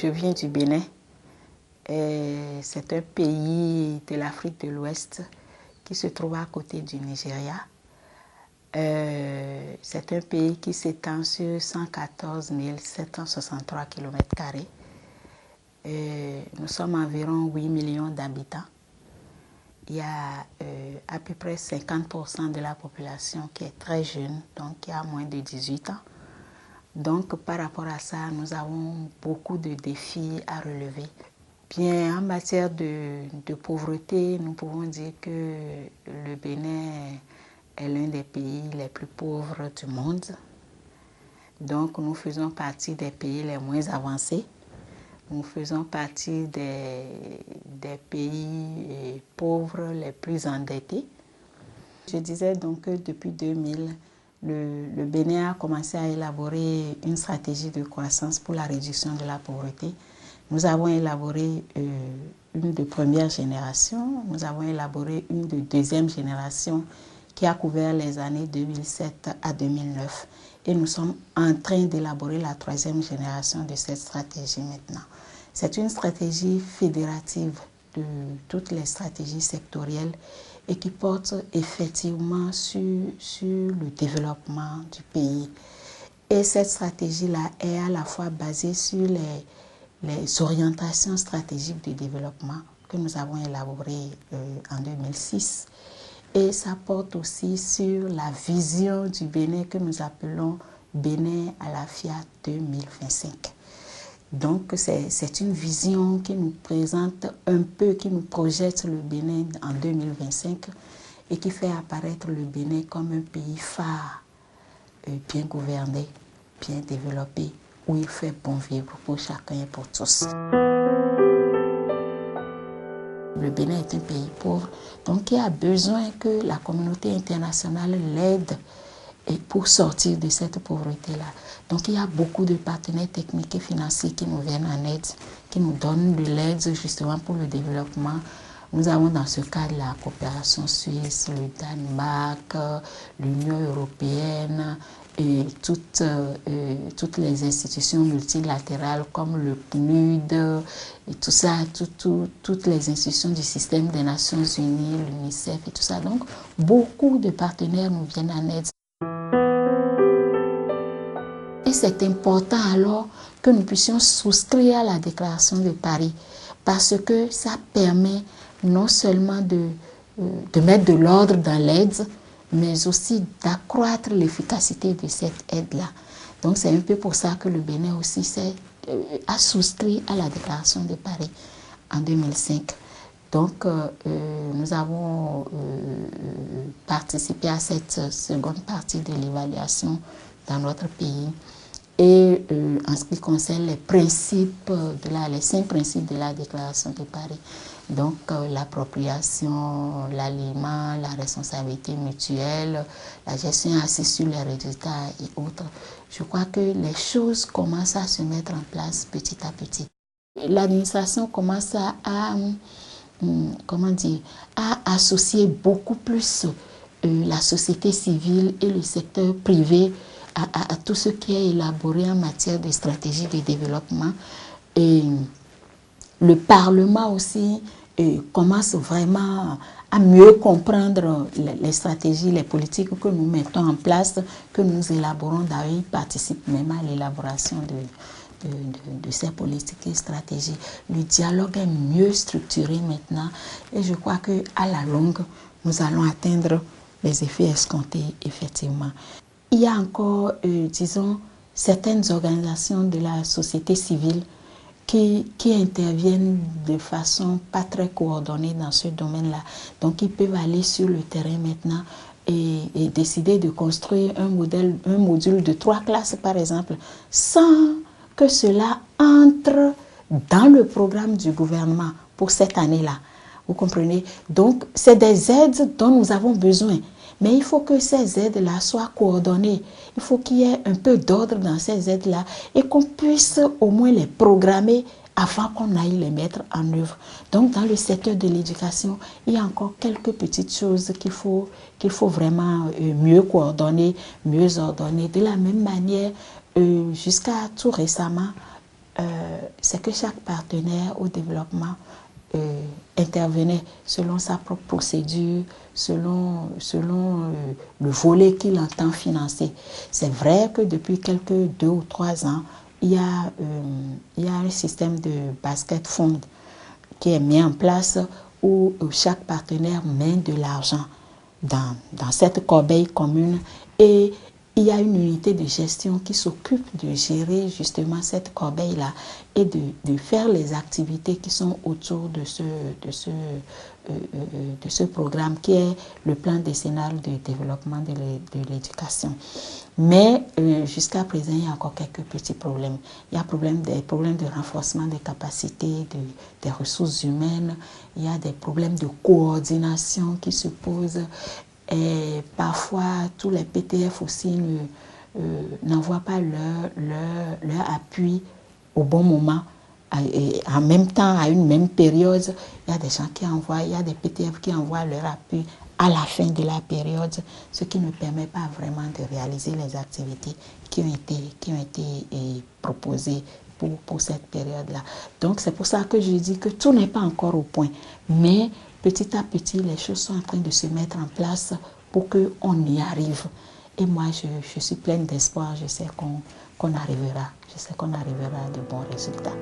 Je viens du Bénin. C'est un pays de l'Afrique de l'Ouest qui se trouve à côté du Nigeria. C'est un pays qui s'étend sur 114 763 km². Nous sommes environ 8 millions d'habitants. Il y a à peu près 50% de la population qui est très jeune, donc qui a moins de 18 ans. Donc par rapport à ça, nous avons beaucoup de défis à relever. Bien, en matière de pauvreté, nous pouvons dire que le Bénin est l'un des pays les plus pauvres du monde. Donc nous faisons partie des pays les moins avancés. Nous faisons partie des pays pauvres les plus endettés. Je disais donc que depuis 2000, le Bénin a commencé à élaborer une stratégie de croissance pour la réduction de la pauvreté. Nous avons élaboré une de première génération, nous avons élaboré une de deuxième génération qui a couvert les années 2007 à 2009. Et nous sommes en train d'élaborer la troisième génération de cette stratégie maintenant. C'est une stratégie fédérative de toutes les stratégies sectorielles et qui porte effectivement sur le développement du pays. Et cette stratégie-là est à la fois basée sur les orientations stratégiques de développement que nous avons élaborées en 2006. Et ça porte aussi sur la vision du Bénin que nous appelons Bénin à la FIA 2025. Donc c'est une vision qui nous présente un peu, qui nous projette le Bénin en 2025 et qui fait apparaître le Bénin comme un pays phare, bien gouverné, bien développé, où il fait bon vivre pour chacun et pour tous. Le Bénin est un pays pauvre, donc il a besoin que la communauté internationale l'aide pour sortir de cette pauvreté-là. Donc il y a beaucoup de partenaires techniques et financiers qui nous viennent en aide, qui nous donnent de l'aide justement pour le développement. Nous avons dans ce cadre la coopération suisse, le Danemark, l'Union européenne, et toutes les institutions multilatérales comme le PNUD, et tout ça, toutes les institutions du système des Nations Unies, l'UNICEF et tout ça. Donc, beaucoup de partenaires nous viennent en aide. Et c'est important alors que nous puissions souscrire à la déclaration de Paris parce que ça permet non seulement de mettre de l'ordre dans l'aide, mais aussi d'accroître l'efficacité de cette aide-là. Donc c'est un peu pour ça que le Bénin aussi a souscrit à la déclaration de Paris en 2005. Donc nous avons participé à cette seconde partie de l'évaluation dans notre pays. Et en ce qui concerne les principes, les 5 principes de la déclaration de Paris, donc l'appropriation, l'aliment, la responsabilité mutuelle, la gestion assise sur les résultats et autres, je crois que les choses commencent à se mettre en place petit à petit. L'administration commence à associer beaucoup plus la société civile et le secteur privé à tout ce qui est élaboré en matière de stratégie de développement. Et le Parlement aussi commence vraiment à mieux comprendre les stratégies, les politiques que nous mettons en place, que nous élaborons. D'ailleurs, il participe même à l'élaboration de ces politiques et stratégies. Le dialogue est mieux structuré maintenant et je crois qu'à la longue, nous allons atteindre les effets escomptés, effectivement. Il y a encore, disons, certaines organisations de la société civile qui interviennent de façon pas très coordonnée dans ce domaine-là. Donc, ils peuvent aller sur le terrain maintenant et décider de construire un module de 3 classes, par exemple, sans que cela entre dans le programme du gouvernement pour cette année-là. Vous comprenez? Donc, c'est des aides dont nous avons besoin. Mais il faut que ces aides-là soient coordonnées. Il faut qu'il y ait un peu d'ordre dans ces aides-là et qu'on puisse au moins les programmer avant qu'on aille les mettre en œuvre. Donc, dans le secteur de l'éducation, il y a encore quelques petites choses qu'il faut vraiment mieux coordonner, mieux ordonner. De la même manière, jusqu'à tout récemment, c'est que chaque partenaire au développement intervenait selon sa propre procédure, selon le volet qu'il entend financer. C'est vrai que depuis quelques 2 ou 3 ans, il y a un système de basket fund qui est mis en place où chaque partenaire met de l'argent dans cette corbeille commune et il y a une unité de gestion qui s'occupe de gérer justement cette corbeille-là et de faire les activités qui sont autour de ce programme qui est le plan décennal de développement de l'éducation. Mais jusqu'à présent, il y a encore quelques petits problèmes. Il y a des problèmes de renforcement des capacités, des ressources humaines. Il y a des problèmes de coordination qui se posent. Et parfois, tous les PTF aussi n'envoient pas leur appui au bon moment. Et en même temps, à une même période, il y a des gens qui envoient, il y a des PTF qui envoient leur appui à la fin de la période, ce qui ne permet pas vraiment de réaliser les activités qui ont été proposées pour cette période-là. Donc, c'est pour ça que je dis que tout n'est pas encore au point. Mais petit à petit, les choses sont en train de se mettre en place pour qu'on y arrive. Et moi, je suis pleine d'espoir. Je sais qu'on arrivera. Je sais qu'on arrivera à de bons résultats.